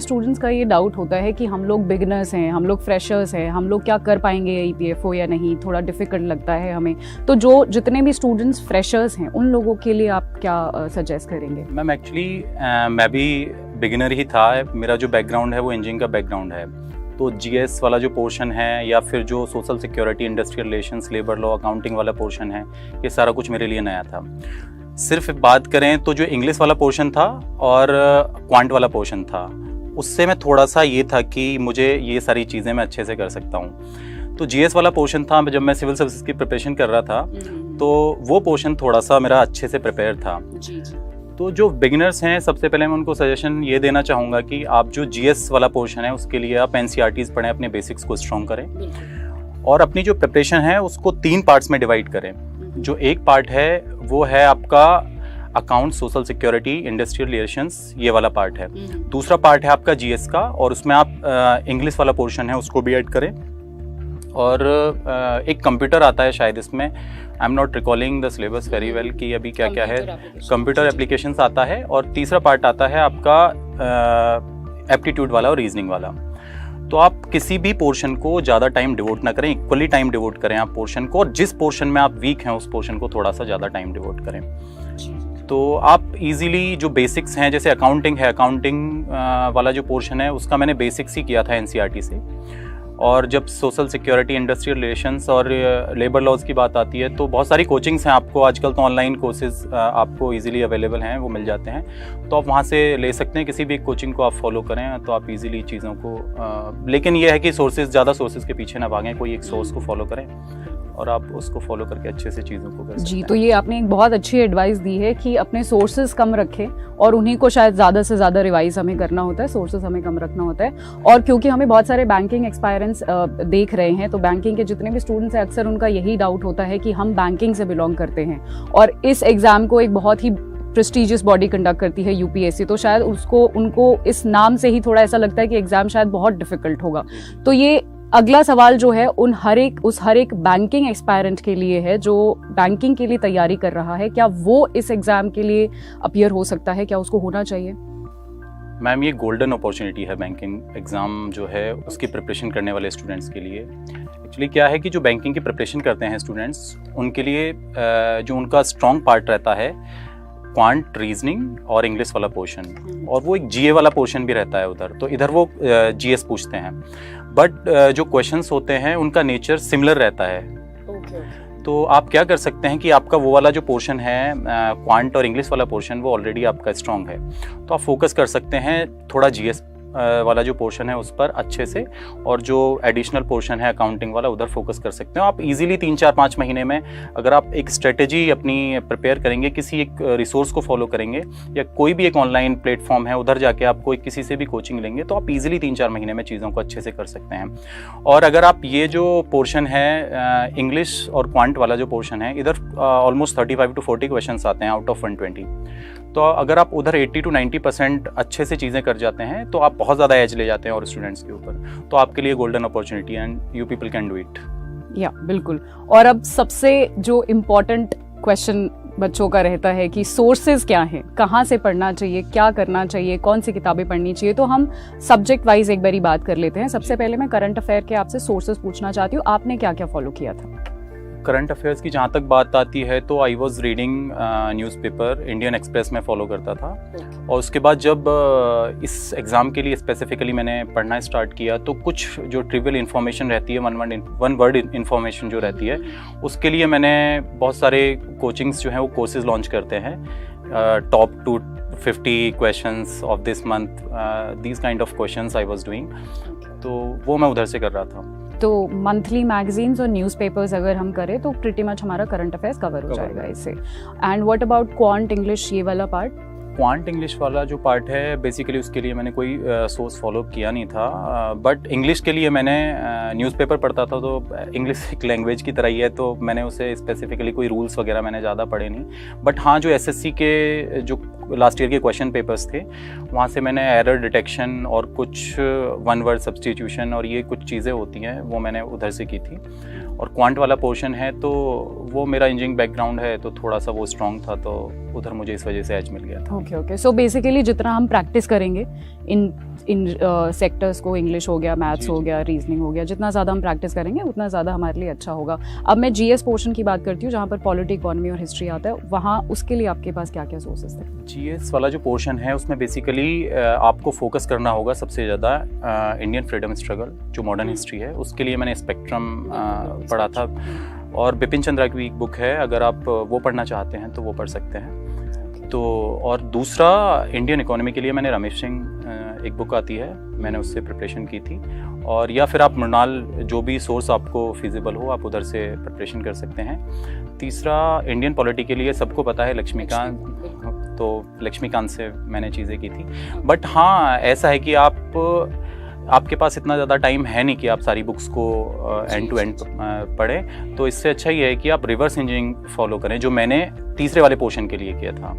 Students का ये doubt होता है कि हम लोग बिगिनर्स हैं, हम लोग फ्रेशर्स हैं, हम लोग क्या कर पाएंगे ईपीएफओ या नहीं, थोड़ा डिफिकल्ट लगता है हमें। तो जितने भी स्टूडेंट्स फ्रेशर्स हैं उन लोगों के लिए आप क्या सजेस्ट करेंगे? मैम एक्चुअली मैं भी बिगिनर ही था। मेरा जो बैकग्राउंड है वो इंजीनियरिंग का बैकग्राउंड है, तो जीएस वाला जो पोर्शन है या फिर जो social security, industrial relations, labour law, accounting वाला पोर्शन है, ये सारा कुछ मेरे लिए नया था। सिर्फ बात करें तो जो इंग्लिश वाला पोर्शन था और क्वांट वाला पोर्शन था, उससे मैं थोड़ा सा ये था कि मुझे ये सारी चीज़ें मैं अच्छे से कर सकता हूँ। तो जीएस वाला पोर्शन था, जब मैं सिविल सर्विसेज की प्रिपरेशन कर रहा था तो वो पोर्शन थोड़ा सा मेरा अच्छे से प्रिपेयर था। तो जो बिगिनर्स हैं, सबसे पहले मैं उनको सजेशन ये देना चाहूँगा कि आप जो जीएस वाला पोर्शन है उसके लिए आप एनसीईआरटीज़ पढ़ें, अपने बेसिक्स को स्ट्रॉन्ग करें और अपनी जो प्रिपरेशन है उसको 3 पार्ट्स में डिवाइड करें। जो एक पार्ट है वो है आपका account, social security, industrial relations, ये वाला पार्ट है। दूसरा पार्ट है आपका जीएस का और उसमें आप इंग्लिश वाला पोर्शन है उसको भी ऐड करें। और एक कंप्यूटर आता है शायद इसमें, I am not recalling the syllabus very well कि अभी क्या क्या है। कंप्यूटर एप्लीकेशंस आता है और तीसरा पार्ट आता है आपका एप्टीट्यूड वाला और रीजनिंग वाला। तो आप किसी भी पोर्शन को ज़्यादा टाइम डिवोट ना करें, इक्वली टाइम डिवोट करें आप पोर्शन को, और जिस पोर्शन में आप वीक हैं उस पोर्शन को थोड़ा सा ज़्यादा टाइम डिवोट करें। तो आप इजीली जो बेसिक्स हैं, जैसे अकाउंटिंग है, अकाउंटिंग वाला जो पोर्शन है उसका मैंने बेसिक्स ही किया था एनसीईआरटी से। और जब सोशल सिक्योरिटी, इंडस्ट्रियल रिलेशंस और लेबर लॉज की बात आती है तो बहुत सारी कोचिंग्स हैं आपको, आजकल तो ऑनलाइन कोर्सेज आपको इजीली अवेलेबल हैं, वो मिल जाते हैं, तो आप वहाँ से ले सकते हैं। किसी भी एक कोचिंग को आप फॉलो करें तो आप इजीली चीज़ों को लेकिन ये है कि ज़्यादा सोर्सेज के पीछे ना भागें, कोई एक सोर्स को फॉलो करें और आप उसको फॉलो करके अच्छे से चीज़ों को कर सकते हैं। जी, तो ये आपने एक बहुत अच्छी एडवाइस दी है कि अपने सोर्सेज कम रखें और उन्हीं को शायद ज़्यादा से ज़्यादा रिवाइज हमें करना होता है, सोर्सेज हमें कम रखना होता है। और क्योंकि हमें बहुत सारे बैंकिंग एक्सपायरेंस देख रहे हैं, तो बैंकिंग के जितने भी स्टूडेंट्स हैं अक्सर उनका यही डाउट होता है कि हम बैंकिंग से बिलोंग करते हैं और इस एग्ज़ाम को एक बहुत ही प्रेस्टिजियस बॉडी कंडक्ट करती है यूपीएससी, तो शायद उनको इस नाम से ही थोड़ा ऐसा लगता है कि एग्ज़ाम शायद बहुत डिफिकल्ट होगा। तो ये अगला सवाल जो है उस हर एक बैंकिंग एस्पायरेंट के लिए है जो बैंकिंग के लिए तैयारी कर रहा है, क्या वो इस एग्जाम के लिए अपीयर हो सकता है, क्या उसको होना चाहिए? मैम ये गोल्डन अपॉर्चुनिटी है बैंकिंग एग्ज़ाम जो है उसकी प्रिपरेशन करने वाले स्टूडेंट्स के लिए। एक्चुअली क्या है कि जो बैंकिंग की प्रिपरेशन करते हैं स्टूडेंट्स, उनके लिए जो उनका स्ट्रॉन्ग पार्ट रहता है क्वांट, रीजनिंग और इंग्लिश वाला पोर्शन, और वो एक जीए वाला पोर्शन भी रहता है उधर, तो इधर वो जीएस पूछते हैं, बट जो क्वेश्चंस होते हैं उनका नेचर सिमिलर रहता है। तो आप क्या कर सकते हैं कि आपका वो वाला जो पोर्शन है क्वांट और इंग्लिश वाला पोर्शन, वो ऑलरेडी आपका स्ट्रॉन्ग है, तो आप फोकस कर सकते हैं थोड़ा जीएस वाला जो पोर्शन है उस पर अच्छे से, और जो एडिशनल पोर्शन है अकाउंटिंग वाला उधर फोकस कर सकते हो आप इजीली। 3-4-5 महीने में अगर आप एक स्ट्रेटेजी अपनी प्रिपेयर करेंगे, किसी एक रिसोर्स को फॉलो करेंगे या कोई भी एक ऑनलाइन प्लेटफॉर्म है उधर जाके आप कोई किसी से भी कोचिंग लेंगे, तो आप इजीली 3-4 महीने में चीज़ों को अच्छे से कर सकते हैं। और अगर आप ये जो पोर्शन है इंग्लिश और क्वांट वाला जो पोर्शन है, इधर ऑलमोस्ट 35 to 40 क्वेश्चन आते हैं आउट ऑफ 120, तो अगर आप उधर 80 to 90% अच्छे से चीज़ें कर जाते हैं तो आप बहुत ज़्यादा एज ले जाते हैं और स्टूडेंट्स के ऊपर, तो आपके लिए golden opportunity and you people can do it. या बिल्कुल। और अब सबसे जो इम्पोर्टेंट क्वेश्चन बच्चों का रहता है कि सोर्सेज क्या हैं, कहाँ से पढ़ना चाहिए, क्या करना चाहिए, कौन सी किताबें पढ़नी चाहिए, तो हम सब्जेक्ट वाइज एक बारी बात कर लेते हैं। सबसे पहले मैं करंट अफेयर के आपसे सोर्सेज पूछना चाहती हूँ, आपने क्या क्या फॉलो किया था? करंट अफेयर्स की जहाँ तक बात आती है तो I was reading newspaper, Indian express में फॉलो करता था। और उसके बाद जब इस एग्ज़ाम के लिए स्पेसिफिकली मैंने पढ़ना स्टार्ट किया तो कुछ जो ट्रिवियल इन्फॉर्मेशन रहती है, वन वर्ड इन्फॉर्मेशन जो रहती है, उसके लिए मैंने बहुत सारे कोचिंग्स जो हैं वो कोर्सेज लॉन्च करते हैं, top 250 questions of this month, these kind of questions I was doing, तो वो मैं उधर से कर रहा था। तो मंथली मैगजीन्स और न्यूज़पेपर्स अगर हम करें तो प्रिटी मच हमारा करंट अफेयर्स कवर हो जाएगा इससे। And what about quant English, ये वाला पार्ट? क्वांट इंग्लिश वाला जो पार्ट है बेसिकली उसके लिए मैंने कोई सोर्स फॉलो किया नहीं था, बट इंग्लिश के लिए मैंने न्यूज़पेपर पढ़ता था, तो इंग्लिश एक लैंग्वेज की तरह ही है, तो मैंने उसे स्पेसिफिकली कोई रूल्स वगैरह मैंने ज़्यादा पढ़े नहीं। बट हाँ, जो एसएससी के जो लास्ट ईयर के क्वेश्चन पेपर्स थे वहाँ से मैंने एरर डिटेक्शन और कुछ वन वर्ड सब्स्टिट्यूशन और ये कुछ चीज़ें होती हैं वो मैंने उधर से की थी। और क्वांट वाला पोर्शन है तो वो मेरा इंजीनियरिंग बैकग्राउंड है तो थोड़ा सा वो स्ट्रॉन्ग था, तो उधर मुझे इस वजह से एज मिल गया था। ओके। सो बेसिकली जितना हम प्रैक्टिस करेंगे इन सेक्टर्स को, इंग्लिश हो गया, मैथ्स हो गया, रीजनिंग हो गया, जितना ज़्यादा हम प्रैक्टिस करेंगे उतना ज़्यादा हमारे लिए अच्छा होगा। अब मैं जीएस पोर्शन की बात करती हूँ जहाँ पर पॉलिटी, इकोनॉमी और हिस्ट्री आता है, वहाँ उसके लिए आपके पास क्या क्या सोर्सेज थे? जीएस वाला जो पोर्शन है उसमें बेसिकली आपको फोकस करना होगा सबसे ज़्यादा इंडियन फ्रीडम स्ट्रगल, जो मॉडर्न हिस्ट्री है, उसके लिए मैंने स्पेक्ट्रम पढ़ा था, और बिपिन चंद्रा की एक बुक है, अगर आप वो पढ़ना चाहते हैं तो वो पढ़ सकते हैं। तो और दूसरा इंडियन इकोनॉमी के लिए मैंने रमेश सिंह एक बुक आती है, मैंने उससे प्रिपरेशन की थी, और या फिर आप मृणाल, जो भी सोर्स आपको फिजिबल हो आप उधर से प्रिपरेशन कर सकते हैं। तीसरा इंडियन पॉलिटी के लिए सबको पता है लक्ष्मीकांत, तो लक्ष्मीकांत से मैंने चीज़ें की थी। बट हाँ, ऐसा है कि आपके पास इतना ज़्यादा टाइम है नहीं कि आप सारी बुक्स को एंड टू एंड पढ़ें, तो इससे अच्छा ये है कि आप रिवर्स इंजीनियरिंग फॉलो करें, जो मैंने तीसरे वाले पोर्शन के लिए किया था।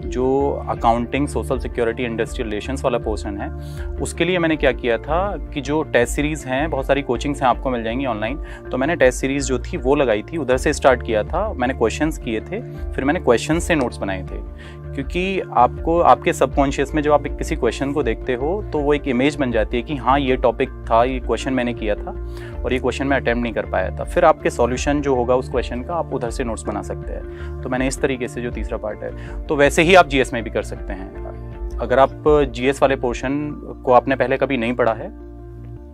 जो accounting, social security, industrial relations वाला पोर्शन है, उसके लिए मैंने क्या किया था कि जो टेस्ट सीरीज़ हैं, बहुत सारी कोचिंग्स हैं, आपको मिल जाएंगी ऑनलाइन, तो मैंने टेस्ट सीरीज़ जो थी वो लगाई थी, उधर से स्टार्ट किया था। मैंने क्वेश्चंस किए थे, फिर मैंने क्वेश्चंस से नोट्स बनाए थे, क्योंकि आपको आपके सबकॉन्शियस में जब आप किसी क्वेश्चन को देखते हो तो वो एक इमेज बन जाती है कि हाँ, ये टॉपिक था, ये क्वेश्चन मैंने किया था और ये क्वेश्चन मैं अटेम्प्ट नहीं कर पाया था। फिर आपके सॉल्यूशन जो होगा उस क्वेश्चन का, आप उधर से नोट्स बना सकते हैं। तो मैंने इस तरीके से, जो तीसरा पार्ट है, तो वैसे ही आप जीएस में भी कर सकते हैं। अगर आप जीएस वाले पोर्शन को आपने पहले कभी नहीं पढ़ा है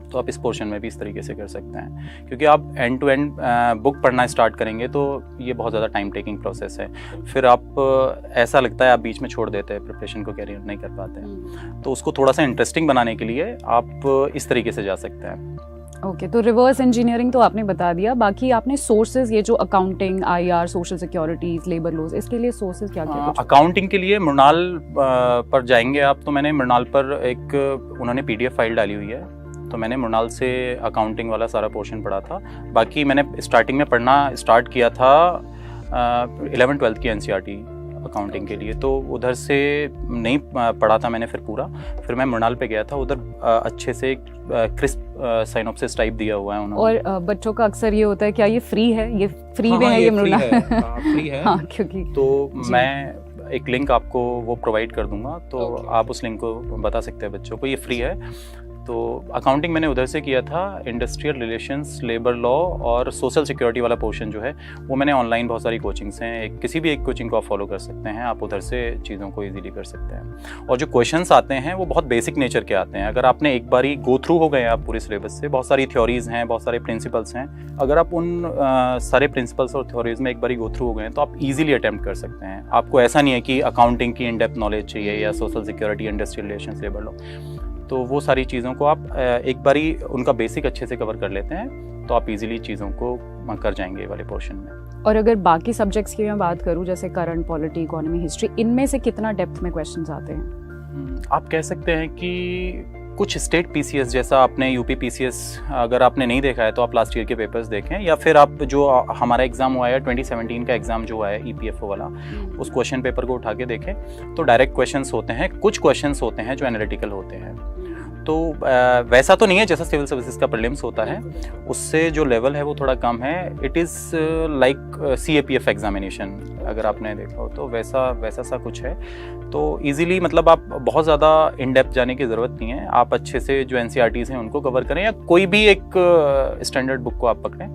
तो आप इस पोर्शन में भी इस तरीके से कर सकते हैं, क्योंकि आप एंड टू एंड बुक पढ़ना स्टार्ट करेंगे तो ये बहुत ज़्यादा टाइम टेकिंग प्रोसेस है। फिर आप ऐसा लगता है आप बीच में छोड़ देते हैं, प्रिपरेशन को कैरी नहीं कर पाते हैं। तो उसको थोड़ा सा इंटरेस्टिंग बनाने के लिए आप इस तरीके से जा सकते हैं। ओके, तो रिवर्स इंजीनियरिंग तो आपने बता दिया, बाकी आपने सोर्सेज, ये जो accounting, IR, social securities, labour laws, इसके लिए सोर्सेज क्या क्या? अकाउंटिंग के लिए मृणाल पर जाएंगे आप, तो मैंने मृणाल पर एक, उन्होंने पीडीएफ फाइल डाली हुई है, तो मैंने मृणाल से अकाउंटिंग वाला सारा पोर्शन पढ़ा था। बाकी मैंने स्टार्टिंग में पढ़ना स्टार्ट किया था 11th-12th की एनसीईआरटी अकाउंटिंग के लिए, तो उधर से नहीं पढ़ा था मैंने फिर पूरा। फिर मैं मृणाल पे गया था, उधर अच्छे से एक क्रिस्प साइनॉप्सिस टाइप दिया हुआ है उन्होंने। और बच्चों का अक्सर ये होता है, क्या ये फ्री है? ये फ्री में है? ये मृणाल फ्री है। हाँ, क्योंकि तो मैं एक लिंक आपको वो प्रोवाइड कर दूंगा, तो आप उस लिंक को बता सकते हैं बच्चों को, ये फ्री है। तो अकाउंटिंग मैंने उधर से किया था। इंडस्ट्रियल रिलेशंस, लेबर लॉ और सोशल सिक्योरिटी वाला पोर्शन जो है वो मैंने ऑनलाइन, बहुत सारी कोचिंग्स हैं, किसी भी एक कोचिंग को आप फॉलो कर सकते हैं, आप उधर से चीज़ों को इजीली कर सकते हैं। और जो क्वेश्चंस आते हैं वो बहुत बेसिक नेचर के आते हैं। अगर आपने एक बारी गो थ्रू हो गए हैं आप पूरे सिलेबस से, बहुत सारी थ्योरीज हैं, बहुत सारे प्रिंसिपल्स हैं, अगर आप उन सारे प्रिंसिपल्स और थ्योरीज में एक बारी गो थ्रू हो गए हैं तो आप ईजिली अटैम्प्ट कर सकते हैं। आपको ऐसा नहीं है कि अकाउंटिंग की इन डेप्थ नॉलेज चाहिए या social security, industrial relations, labour law, तो वो सारी चीज़ों को आप एक बारी उनका बेसिक अच्छे से कवर कर लेते हैं तो आप इजीली चीज़ों को कर जाएंगे ये वाले पोर्शन में। और अगर बाकी सब्जेक्ट्स की मैं बात करूं, जैसे करंट, पॉलिटी, इकोनॉमी, हिस्ट्री, इनमें से कितना डेप्थ में क्वेश्चंस आते हैं? आप कह सकते हैं कि कुछ स्टेट पीसीएस, जैसा आपने यूपी पीसीएस अगर आपने नहीं देखा है तो आप लास्ट ईयर के पेपर्स देखें, या फिर आप जो हमारा एग्जाम हुआ है 2017 का एग्जाम जो हुआ है ईपीएफओ वाला, उस क्वेश्चन पेपर को उठा के देखें तो डायरेक्ट क्वेश्चंस होते हैं, कुछ क्वेश्चंस होते हैं जो एनालिटिकल होते हैं। तो वैसा तो नहीं है जैसा सिविल सर्विसेज का प्रीलिम्स होता है, उससे जो लेवल है वो थोड़ा कम है। It is like CAPF examination, अगर आपने देखा हो तो वैसा सा कुछ है। तो इजीली, मतलब आप बहुत ज़्यादा इन डेप्थ जाने की ज़रूरत नहीं है, आप अच्छे से जो एनसीईआरटीज़ हैं उनको कवर करें, या कोई भी एक स्टैंडर्ड बुक को आप पकड़ें,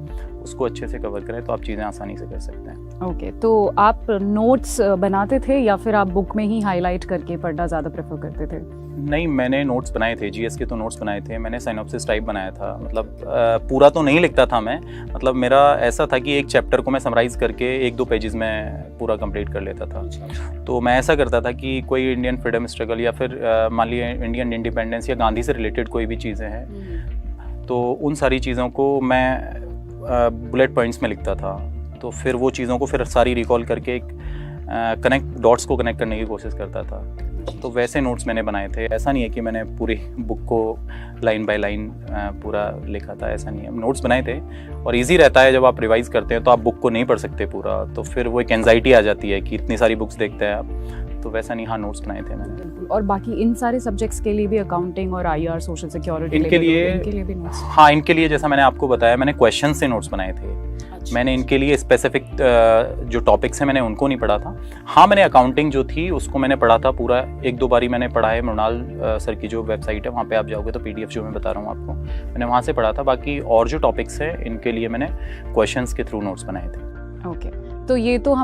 उसको अच्छे से कवर करें, तो आप चीज़ें आसानी से कर सकते हैं। ओके, तो आप नोट्स बनाते थे या फिर आप बुक में ही हाईलाइट करके पढ़ना ज़्यादा प्रेफर करते थे? नहीं, मैंने नोट्स बनाए थे, जीएस के तो नोट्स बनाए थे, मैंने साइनॉप्सिस टाइप बनाया था। मतलब पूरा तो नहीं लिखता था मैं, मतलब मेरा ऐसा था कि एक चैप्टर को मैं समराइज़ करके 1-2 पेजेस में पूरा कंप्लीट कर लेता था। तो मैं ऐसा करता था कि कोई इंडियन फ्रीडम स्ट्रगल या फिर मान लीजिए इंडियन इंडिपेंडेंस या गांधी से रिलेटेड कोई भी चीज़ें हैं, तो उन सारी चीज़ों को मैं बुलेट पॉइंट्स में लिखता था। तो फिर वो चीज़ों को फिर सारी रिकॉल करके डॉट्स को कनेक्ट करने की कोशिश करता था। तो वैसे नोट्स मैंने बनाए थे। ऐसा नहीं है कि मैंने पूरी बुक को लाइन बाय लाइन पूरा लिखा था, ऐसा नहीं है। नोट्स बनाए थे, और इजी रहता है जब आप रिवाइज करते हैं तो आप बुक को नहीं पढ़ सकते पूरा, तो फिर वो एक एंजाइटी आ जाती है कि इतनी सारी बुक्स देखते हैं आप, तो वैसा नहीं। हाँ, नोट्स बनाए थे मैंने। और बाकी इन सारे सब्जेक्ट्स के लिए भी अकाउंटिंग और आईआर सोशल सिक्योरिटी इनके लिए भी नोट्स? हाँ, इनके लिए जैसा मैंने आपको बताया, मैंने क्वेश्चन से नोट्स बनाए थे। मैंने इनके लिए स्पेसिफिक जो टॉपिक्स हैं मैंने उनको नहीं पढ़ा था। हाँ, मैंने अकाउंटिंग जो थी उसको मैंने पढ़ा था पूरा, एक दो बारी मैंने पढ़ा है। मृणाल सर की जो वेबसाइट है वहाँ पे आप जाओगे तो PDF जो मैं बता रहा हूँ आपको, मैंने वहाँ से पढ़ा था। बाकी और जो टॉपिक्स हैं इनके लिए मैंने क्वेश्चंस के थ्रू नोट्स बनाए थे। ओके, तो ये तो हम